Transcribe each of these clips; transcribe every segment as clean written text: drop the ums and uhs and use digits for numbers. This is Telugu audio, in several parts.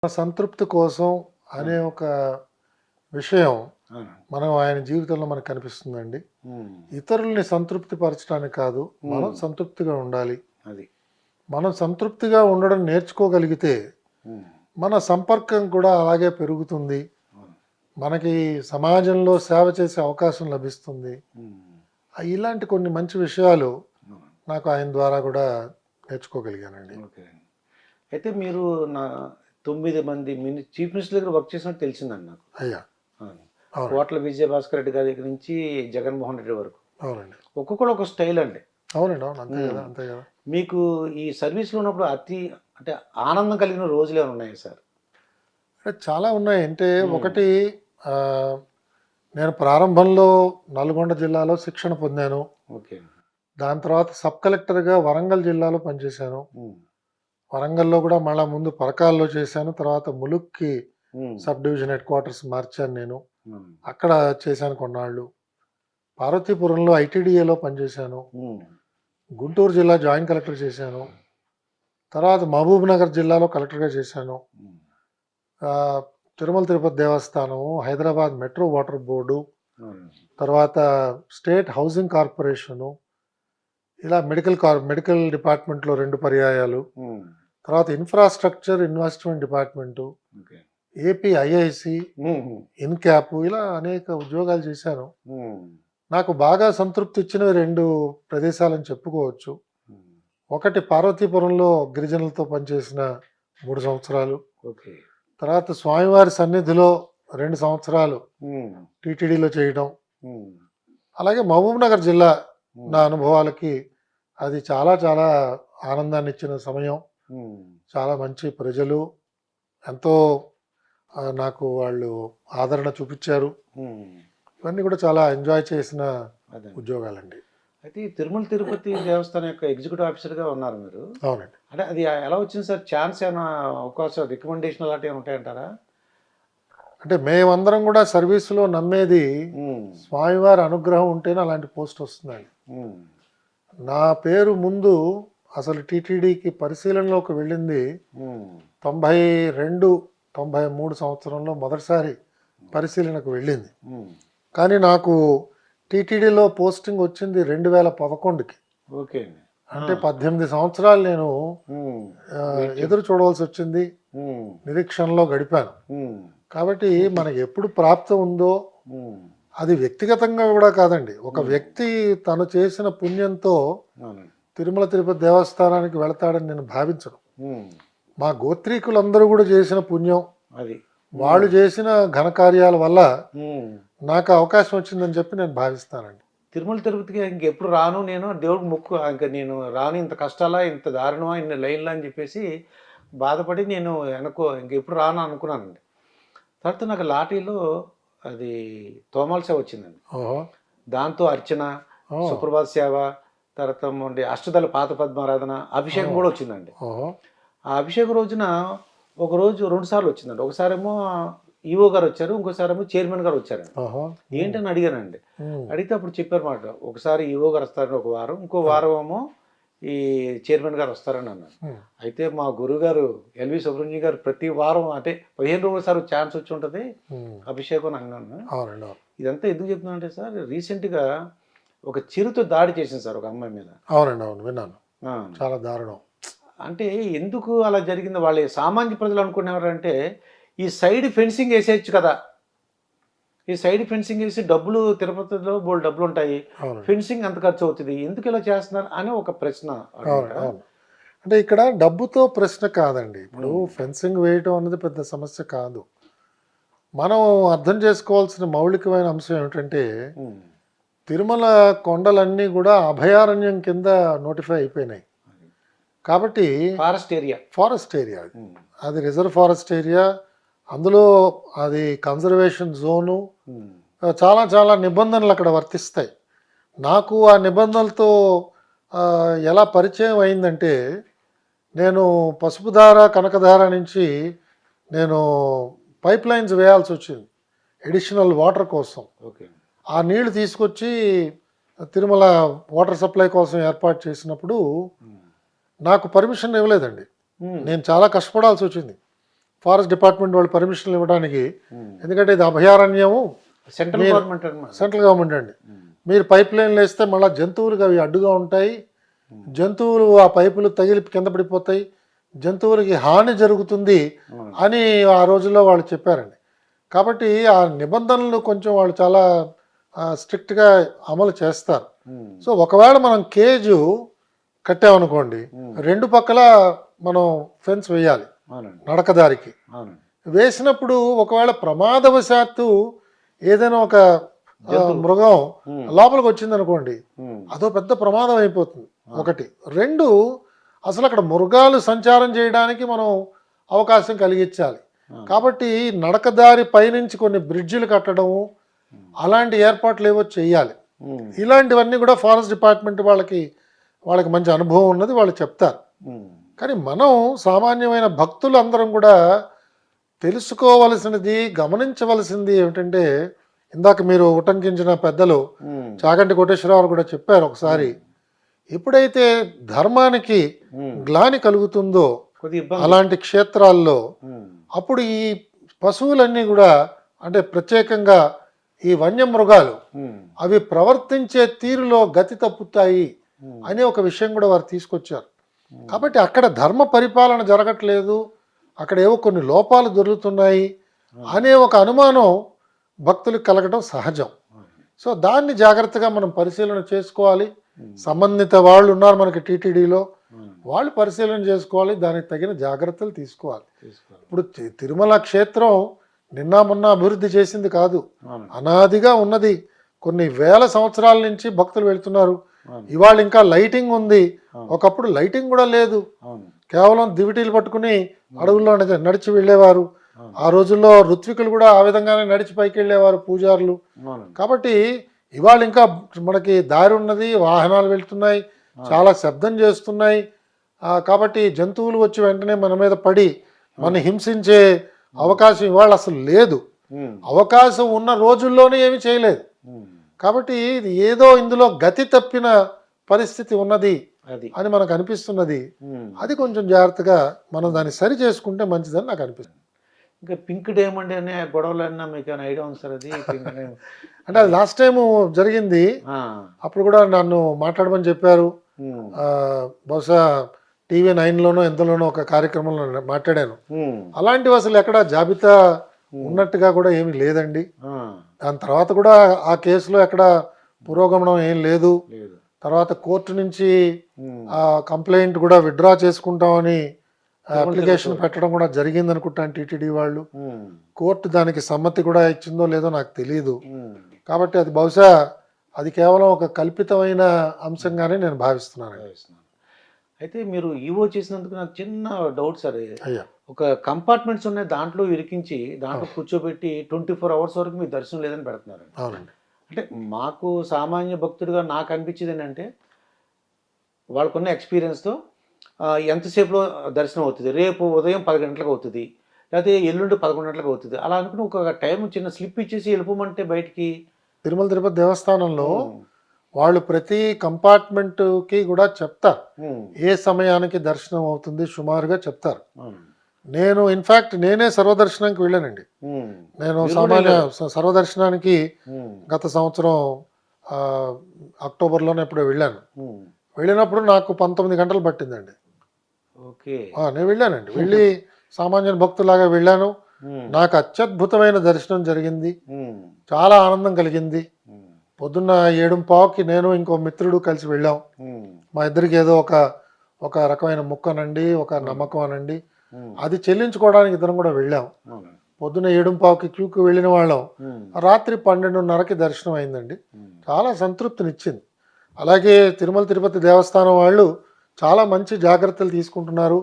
సంతృప్తి కోసం అనే ఒక విషయం అవును. మనం ఆయన జీవితంలో మనకు కనిపిస్తుందండి. హ్మ్. ఇతరుల్ని సంతృప్తి పరచడానికి కాదు, మనం సంతృప్తిగా ఉండాలి. అది. మనం సంతృప్తిగా ఉండడం నేర్చుకోగలిగితే హ్మ్. మన సంపర్కం కూడా అలాగే పెరుగుతుంది. అవును. మనకి సమాజంలో సేవ చేసే అవకాశం లభిస్తుంది. హ్మ్. ఇలాంటి కొన్ని మంచి విషయాలు అవును. నాకు ఆయన ద్వారా కూడా నేర్చుకోగలిగానండి. ఓకే. అయితే మీరు నా 9 మంది చీఫ్ మినిస్టర్ దగ్గర వర్క్ చేసినట్టు తెలిసిందండి నాకు. అయ్యా. అవును. అవునండి. కోట్ల విజయభాస్కర్ రెడ్డి గారి దగ్గర నుంచి జగన్మోహన్ రెడ్డి వరకు. అవునండి. ఒక్కొక్కడు ఒక స్టైల్ అండి. అవునండి. అవును. అంతే హ్మ్. కదా, అంతే కదా. మీకు ఈ సర్వీస్‌లో ఉన్నప్పుడు అంటే ఆనందం కలిగిన రోజులేమైనా ఉన్నాయా సార్? అంటే చాలా ఉన్నాయి. అంటే హ్మ్. ఒకటి, ఆహ్, నేను ప్రారంభంలో నల్గొండ జిల్లాలో శిక్షణ పొందాను. ఓకే. దాని తర్వాత సబ్ కలెక్టర్‌గా వరంగల్ జిల్లాలో పనిచేశాను. హ్మ్. వరంగల్‌లో కూడా మళ్ళా ముందు పరకాల్లో చేశాను. తర్వాత ములుక్కి హ్మ్. సబ్ డివిజన్ హెడ్ క్వార్టర్స్ మార్చాను నేను. హ్మ్. అక్కడ చేశాను కొన్నాళ్ళు. పార్వతీపురంలో ఐటీడీఏలో పనిచేశాను. హ్మ్. గుంటూరు జిల్లా జాయింట్ కలెక్టర్ చేశాను. తర్వాత మహబూబ్‌నగర్ జిల్లాలో కలెక్టర్‌గా చేశాను. హ్మ్. ఆహ్, Tirumala Tirupati Devasthanam, Hyderabad metro water board, అవును. తర్వాత స్టేట్ హౌసింగ్ కార్పొరేషను, ఇలా మెడికల్ డిపార్ట్మెంట్‌లో 2 పర్యాయాలు, హ్మ్. తర్వాత infrastructure investment department, okay. AP IIC, హుహు. ఇన్‌క్యాప్, ఇలా అనేక ఉద్యోగాలు చేశాను. హ్మ్. నాకు బాగా సంతృప్తి ఇచ్చినవి 2 ప్రదేశాలని చెప్పుకోవచ్చు. హ్మ్. ఒకటి పార్వతీపురంలో గిరిజనులతో పనిచేసిన 3 సంవత్సరాలు. ఓకే. తర్వాత స్వామివారి సన్నిధిలో 2 సంవత్సరాలు హ్మ్. టీటీడీలో చేయడం. హ్మ్. అలాగే మహబూబ్‌నగర్ జిల్లా నా హ్మ్. అనుభవాలకి అది చాలా చాలా ఆనందాన్నిచ్చిన సమయం. హ్మ్. చాలా మంచి ప్రజలు, ఎంతో నాకు వాళ్ళు ఆదరణ చూపిచ్చారు. హ్మ్. ఇవన్నీ కూడా చాలా ఎంజాయ్ చేసిన అదండి. ఉద్యోగాలండి. అయితే ఈ తిరుమల తిరుపతి దేవస్థానం యొక్క ఎగ్జిక్యూటివ్ ఆఫీసర్‌గా ఉన్నారు మీరు. అవునండి. అంటే అది ఎలా వచ్చింది సార్? ఛాన్స్ ఏమైనా అవకాశం రికమెండేషన్ అలాంటివి ఏమైనా ఉంటాయంటారా? అంటే మేమందరం కూడా సర్వీస్‌లో నమ్మేది హ్మ్. స్వామివారి అనుగ్రహం ఉంటేనే అలాంటి పోస్ట్ వస్తుందండి. హ్మ్. నా పేరు ముందు అసలు టీటీడీకి పరిశీలనలోకి వెళ్ళింది హ్మ్. 92, 93 సంవత్సరంలో మొదటిసారి పరిశీలనకు వెళ్ళింది. హ్మ్. కానీ నాకు టీటీడీలో పోస్టింగ్ వచ్చింది 2011కి. ఓకే అండి. అంటే 18 సంవత్సరాలు నేను హ్మ్. ఎదురు చూడవలసి వచ్చింది. హ్మ్. నిరీక్షణలో గడిపాను. హ్మ్. కాబట్టి మనకి ఎప్పుడు ప్రాప్తం ఉందో, హ్మ్. అది వ్యక్తిగతంగా కూడా కాదండి. ఒక హ్మ్. వ్యక్తి తను చేసిన పుణ్యంతో అవునండి. తిరుమల తిరుపతి దేవస్థానానికి వెళతాడని నేను భావించను. హ్మ్. మా గోత్రీకులందరూ కూడా చేసిన పుణ్యం, అది. వాళ్ళు చేసిన ఘనకార్యాల వల్ల హ్మ్. నాకు అవకాశం వచ్చిందని చెప్పి నేను భావిస్తానండి. తిరుమల తిరుపతికి ఇంకెప్పుడు రాను నేను దేవుడికి మొక్కు ఇంక నేను రాను ఇంత కష్టాలా ఇంత దారుణమా ఇన్ని లైన్లా అని చెప్పేసి బాధపడి నేను ఇంకెప్పుడు రాను అనుకున్నానండి. తర్వాత నాకు లాటరీలో అది తోమాల సేవ వచ్చిందండి. ఓహో! దాంతో అర్చన, ఓహ్! సుప్రభాత సేవ, తర్వాత అష్టదళ పాత పద్మారాధన, అభిషేకం ఓహ్! కూడా వచ్చిందండి. ఓహో! ఆ అభిషేకం రోజున ఒకరోజు 2 సార్లు వచ్చిందండి. ఒకసారేమో ఈవో గారు వచ్చారు. ఇంకోసారేమో చైర్మన్ గారు వచ్చారండి. ఓహో! ఏంటని అడిగానండి. హ్మ్. అడిగితే అప్పుడు చెప్పారన్నమాట. ఒకసారి ఈవో గారు వస్తారని ఒక వారం, ఇంకో ఆ! వారం ఏమో ఈ చైర్మన్ గారు వస్తారని అన్నారు. హ్మ్. అయితే మా గురువుగారు ఎల్వి సుబ్రహ్మణ్యం గారు ప్రతి వారం అంటే 15 రోజులసారి ఛాన్స్ వచ్చి ఉంటది. హ్మ్. అభిషేకం అని అన్నాను. అవునండి. అవును. ఇదంతా ఎందుకు చెప్తున్నానంటే సార్ రీసెంట్‌గా ఒక చిరుత దాడి చేసింది సార్ ఒక అమ్మాయి మీద. అవునండి. అవును. విన్నాను. ఆ! చాలా దారుణం. అంటే ఎందుకు అలా జరిగిందో వాళ్ళే సామాన్య ప్రజలు అనుకునేవారంటే ఈ సైడ్ ఫెన్సింగ్ ఏసేయొచ్చు కదా! ఈ సైడ్ ఫెన్సింగ్ ఏసి డబ్బులు తిరుపతిలో బోలెడు డబ్బులుంటాయి. అవునండి. ఫెన్సింగ్ ఎంత ఖర్చవుతది? ఎందుకు ఇలా చేస్తున్నారు? అని ఒక ప్రశ్న అవును. అనమాట. అవును. అంటే ఇక్కడ డబ్బుతో ప్రశ్న కాదండి. ఇప్పుడు హ్మ్. ఫెన్సింగ్ వేయటం అనేది పెద్ద సమస్య కాదు. మనం అర్థం చేసుకోవాల్సిన మౌలికమైన అంశం ఏమిటంటే, హ్మ్. తిరుమల కొండలన్నీ గూడా అభయారణ్యం కింద నోటిఫై అయిపోయినాయి. కాబట్టి ఫారెస్ట్ ఏరియా. ఫారెస్ట్ ఏరియా అది. హ్మ్. అది రిజర్వ్ ఫారెస్ట్ ఏరియా. అందులో అది కన్జర్వేషన్ జోను. హ్మ్. చాలా చాలా నిబంధనలు అక్కడ వర్తిస్తాయి. నాకు ఆ నిబంధనలతో ఎలా పరిచయం అయిందంటే, నేను పసుపుధార, కనకధార నుంచి నేను పైప్‌లైన్స్ వేయాల్సొచ్చింది. అడిషనల్ వాటర్ కోసం. ఓకే. ఆ నీళ్లు తీసుకొచ్చి తిరుమల వాటర్ సప్లై కోసం ఏర్పాటు చేసినప్పుడు హ్మ్. నాకు పర్మిషన్ ఇవ్వలేదండి. హ్మ్. నేను చాలా కష్టపడాల్సొచ్చింది. ఫారెస్ట్ డిపార్ట్మెంట్ వాళ్ళు పర్మిషన్లు ఇవ్వడానికి, ఎందుకంటే ఇది అభయారణ్యము, సెంట్రల్ గవర్నమెంట్ అనమాట. సెంట్రల్ గవర్నమెంట్ అండి. మీరు పైప్ లైన్లు వేస్తే మళ్ళీ జంతువులకు అవి అడ్డుగా ఉంటాయి, జంతువులు ఆ పైపులు తగిలి కింద పడిపోతాయి, జంతువులకి హాని జరుగుతుంది అని ఆ రోజుల్లో వాళ్ళు చెప్పారండి. కాబట్టి ఆ నిబంధనలు కొంచెం వాళ్ళు చాలా స్ట్రిక్ట్గా అమలు చేస్తారు. సో ఒకవేళ మనం కేజు కట్టామనుకోండి, రెండు పక్కల మనం ఫెన్స్ వేయాలి నడకదారికి. వేసినప్పుడు ఒకవేళ ప్రమాదవశాత్తు ఏదైనా ఒక మృగం లోపలికి వచ్చింది అనుకోండి, అదో పెద్ద ప్రమాదం అయిపోతుంది. ఒకటి. రెండు, అసలు అక్కడ మృగాలు సంచారం చేయడానికి మనం అవకాశం కలిగించాలి. కాబట్టి నడకదారి పైనుంచి కొన్ని బ్రిడ్జిలు కట్టడము, అలాంటి ఏర్పాట్లు ఏవో చేయాలి. ఇలాంటివన్నీ కూడా ఫారెస్ట్ డిపార్ట్మెంట్ వాళ్ళకి మంచి అనుభవం ఉన్నది, వాళ్ళు చెప్తారు. కానీ మనం సామాన్యమైన భక్తులు అందరం కూడా తెలుసుకోవలసినది, గమనించవలసింది ఏమిటంటే, ఇందాక మీరు ఉటంకించిన పెద్దలు చాగంటి కోటేశ్వరరావు కూడా చెప్పారు ఒకసారి, ఎప్పుడైతే ధర్మానికి గ్లాని కలుగుతుందో అలాంటి క్షేత్రాల్లో అప్పుడు ఈ పశువులన్నీ కూడా, అంటే ప్రత్యేకంగా ఈ వన్యమృగాలు అవి ప్రవర్తించే తీరులో గతి తప్పుతాయి అనే ఒక విషయం కూడా వారు తీసుకొచ్చారు. కాబట్టి అక్కడ ధర్మ పరిపాలన జరగట్లేదు, అక్కడ ఏవో కొన్ని లోపాలు దొరుకుతున్నాయి అనే ఒక అనుమానం భక్తులకు కలగడం సహజం. సో దాన్ని జాగ్రత్తగా మనం పరిశీలన చేసుకోవాలి. సంబంధిత వాళ్ళు ఉన్నారు మనకి టీటీడీలో, వాళ్ళు పరిశీలన చేసుకోవాలి, దానికి తగిన జాగ్రత్తలు తీసుకోవాలి. ఇప్పుడు తిరుమల క్షేత్రం నిన్న మొన్న అభివృద్ధి చేసింది కాదు, అనాదిగా ఉన్నది. కొన్ని వేల సంవత్సరాల నుంచి భక్తులు వెళ్తున్నారు. ఇవాళ ఇంకా లైటింగ్ ఉంది, ఒకప్పుడు లైటింగ్ కూడా లేదు, కేవలం దివిటీలు పట్టుకుని అడవుల్లో నడిచి వెళ్ళేవారు. ఆ రోజుల్లో ఋత్వికులు కూడా ఆ విధంగానే నడిచి పైకి వెళ్ళేవారు, పూజారులు. కాబట్టి ఇవాళ ఇంకా మనకి దారి ఉన్నది, వాహనాలు వెళ్తున్నాయి, చాలా శబ్దం చేస్తున్నాయి. కాబట్టి జంతువులు వచ్చి వెంటనే మన మీద పడి మన హింసించే అవకాశం ఇవాళ అసలు లేదు. అవకాశం ఉన్న రోజుల్లోనే ఏమి చేయలేదు. కాబట్టి ఇది ఏదో ఇందులో గతి తప్పిన పరిస్థితి ఉన్నది అని మనకు అనిపిస్తున్నది. అది కొంచెం జాగ్రత్తగా మనం దాన్ని సరి చేసుకుంటే మంచిదని నాకు అనిపిస్తుంది. ఇంకా పింక్ డైమండ్ అనే గొడవలు అన్నా మీకు ఏమైనా ఐడియా ఉంది సార్? అది అంటే అది లాస్ట్ టైం జరిగింది, అప్పుడు కూడా నన్ను మాట్లాడమని చెప్పారు. బహుశా టీవీ 9లోనో ఎంతలోనో ఒక కార్యక్రమంలో మాట్లాడాను. అలాంటివి అసలు ఎక్కడ జాబితా ఉన్నట్టుగా కూడా ఏమీ లేదండి. దాని తర్వాత కూడా ఆ కేసులో ఎక్కడ పురోగమనం ఏం లేదు. తర్వాత కోర్టు నుంచి ఆ కంప్లైంట్ కూడా విత్డ్రా చేసుకుంటామని అప్లికేషన్ పెట్టడం కూడా జరిగింది అనుకుంటాను టీటీడీ వాళ్ళు. కోర్టు దానికి సమ్మతి కూడా ఇచ్చిందో లేదో నాకు తెలియదు. కాబట్టి అది బహుశా అది కేవలం ఒక కల్పితమైన అంశంగానే నేను భావిస్తున్నాను. అయితే మీరు ఈవో చేసినందుకు నాకు చిన్న డౌట్ సార్. ఒక కంపార్ట్మెంట్స్ ఉన్నాయి, దాంట్లో ఇరికించి దాంట్లో కూర్చోబెట్టి 24 hours వరకు మీ దర్శనం లేదని పెడుతున్నారు. అవునండి. అంటే మాకు సామాన్య భక్తుడిగా నాకు అనిపించేది ఏంటంటే, వాళ్ళకున్న ఎక్స్పీరియన్స్తో ఎంతసేపులో దర్శనం అవుతుంది, రేపు ఉదయం 10 గంటలకు అవుతుంది, లేకపోతే ఎల్లుండి 11 గంటలకు అవుతుంది, అలా అనుకుని ఒక టైం చిన్న స్లిప్ ఇచ్చేసి వెళ్ళిపోమంటే బయటికి. తిరుమల తిరుపతి దేవస్థానంలో వాళ్ళు ప్రతి కంపార్ట్మెంట్కి కూడా చెప్తారు ఏ సమయానికి దర్శనం అవుతుంది, సుమారుగా చెప్తారు. నేను ఇన్ఫ్యాక్ట్ నేనే సర్వదర్శనానికి వెళ్ళానండి. నేను సామాన్య సర్వదర్శనానికి గత సంవత్సరం అక్టోబర్లోనే ఎప్పుడో వెళ్ళాను. వెళ్ళినప్పుడు నాకు 19 గంటలు పట్టిందండి. నేను వెళ్ళానండి, వెళ్ళి సామాన్య భక్తులాగా వెళ్ళాను. నాకు అత్యద్భుతమైన దర్శనం జరిగింది, చాలా ఆనందం కలిగింది. పొద్దున్న 7:15కి నేను ఇంకో మిత్రుడు కలిసి వెళ్ళాం. మా ఇద్దరికి ఏదో ఒక రకమైన ముక్కనండి, ఒక నమ్మకం అనండి, అది చెల్లించుకోవడానికి ఇద్దరం కూడా వెళ్ళాం. పొద్దున్న 7:15కి క్యూకి వెళ్ళిన వాళ్ళం, రాత్రి 12:30కి దర్శనం అయిందండి. చాలా సంతృప్తినిచ్చింది. అలాగే తిరుమల తిరుపతి దేవస్థానం వాళ్ళు చాలా మంచి జాగ్రత్తలు తీసుకుంటున్నారు.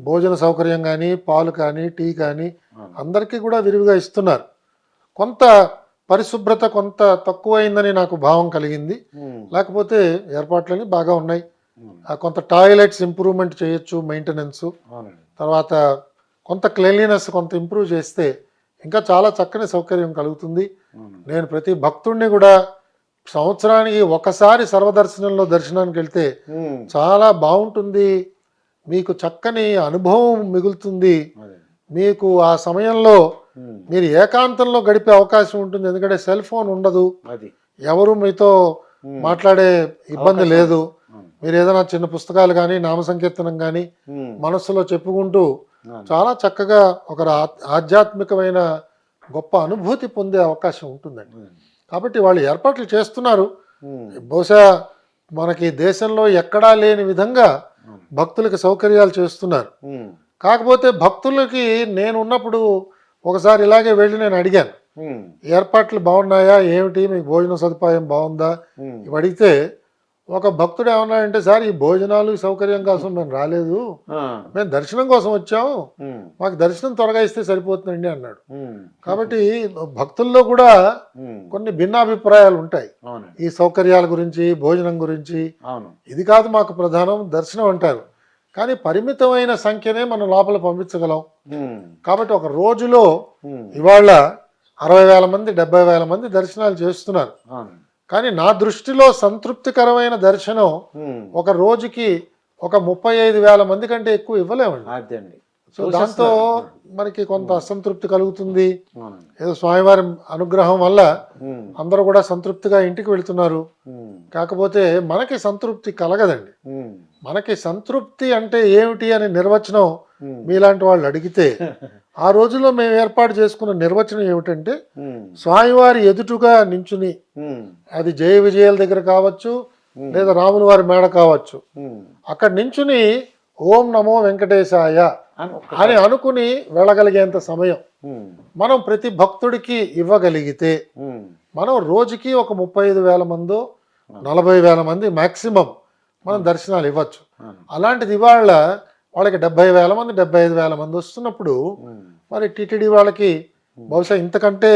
భోజన సౌకర్యం కానీ, పాలు కానీ, టీ కానీ అందరికీ కూడా విరివిగా ఇస్తున్నారు. కొంత పరిశుభ్రత కొంత తక్కువైందని నాకు భావం కలిగింది. లేకపోతే ఏర్పాట్లన్నీ బాగా ఉన్నాయి. కొంత టాయిలెట్స్ ఇంప్రూవ్మెంట్ చేయొచ్చు, మెయింటెనెన్స్. తర్వాత కొంత క్లీన్లీనెస్ కొంత ఇంప్రూవ్ చేస్తే ఇంకా చాలా చక్కని సౌకర్యం కలుగుతుంది. నేను ప్రతి భక్తుడిని కూడా సంవత్సరానికి ఒకసారి సర్వదర్శనంలో దర్శనానికి వెళ్తే చాలా బాగుంటుంది, మీకు చక్కని అనుభవం మిగులుతుంది, మీకు ఆ సమయంలో మీరు ఏకాంతంలో గడిపే అవకాశం ఉంటుంది, ఎందుకంటే సెల్ ఫోన్ ఉండదు, అది ఎవరు మీతో మాట్లాడే ఇబ్బంది అవకాశం లేదు. అవును. మీరు ఏదైనా చిన్న పుస్తకాలు కానీ నామ సంకీర్తనం కానీ మనస్సులో చెప్పుకుంటూ చాలా చక్కగా ఒక ఆధ్యాత్మికమైన గొప్ప అనుభూతి పొందే అవకాశం ఉంటుందండి. కాబట్టి వాళ్ళు ఏర్పాట్లు చేస్తున్నారు. బహుశా మనకి దేశంలో ఎక్కడా లేని విధంగా భక్తులకి సౌకర్యాలు చేస్తున్నారు. కాకపోతే భక్తులకి నేను ఉన్నప్పుడు ఒకసారి ఇలాగే వెళ్ళి నేను అడిగాను, ఏర్పాట్లు బాగున్నాయా ఏమిటి, మీకు భోజన సదుపాయం బాగుందా ఇవి అడిగితే ఒక భక్తుడు ఏమన్నాడంటే, సార్ ఈ భోజనాలు ఈ సౌకర్యం కోసం మేము రాలేదు, మేము దర్శనం కోసం వచ్చాము, మాకు దర్శనం త్వరగా ఇస్తే సరిపోతుందండి అన్నాడు. కాబట్టి భక్తుల్లో కూడా కొన్ని భిన్నాభిప్రాయాలు ఉంటాయి ఈ సౌకర్యాల గురించి, భోజనం గురించి. ఇది కాదు మాకు ప్రధానం, దర్శనం అంటారు. కానీ పరిమితమైన సంఖ్యనే మనం లోపల పంపించగలం. కాబట్టి ఒక రోజులో ఇవాళ 60,000 మంది 70,000 మంది దర్శనాలు చేస్తున్నారు. కానీ నా దృష్టిలో సంతృప్తికరమైన దర్శనం ఒక రోజుకి ఒక 35,000 మంది కంటే ఎక్కువ ఇవ్వలేమండి. సో దాంతో మనకి కొంత అసంతృప్తి కలుగుతుంది. ఏదో స్వామివారి అనుగ్రహం వల్ల అందరూ కూడా సంతృప్తిగా ఇంటికి వెళుతున్నారు. కాకపోతే మనకి సంతృప్తి కలగదండి. మనకి సంతృప్తి అంటే ఏమిటి అనే నిర్వచనం మీలాంటి వాళ్ళు అడిగితే ఆ రోజుల్లో మేము ఏర్పాటు చేసుకున్న నిర్వచనం ఏమిటంటే, స్వామివారి ఎదుటుగా నించుని, అది జయ విజయాల దగ్గర కావచ్చు లేదా రాముల వారి మేడ కావచ్చు, అక్కడ నించుని ఓం నమో వెంకటేశాయ అని అనుకుని వెళ్ళగలిగేంత సమయం మనం ప్రతి భక్తుడికి ఇవ్వగలిగితే మనం రోజుకి ఒక 35,000 మందో 40,000 మంది మ్యాక్సిమం మనం దర్శనాలు ఇవ్వచ్చు. అలాంటిది ఇవాళ వాళ్ళకి 70,000 మంది 75,000 మంది వస్తున్నప్పుడు మరి టీటీడీ వాళ్ళకి బహుశా ఇంతకంటే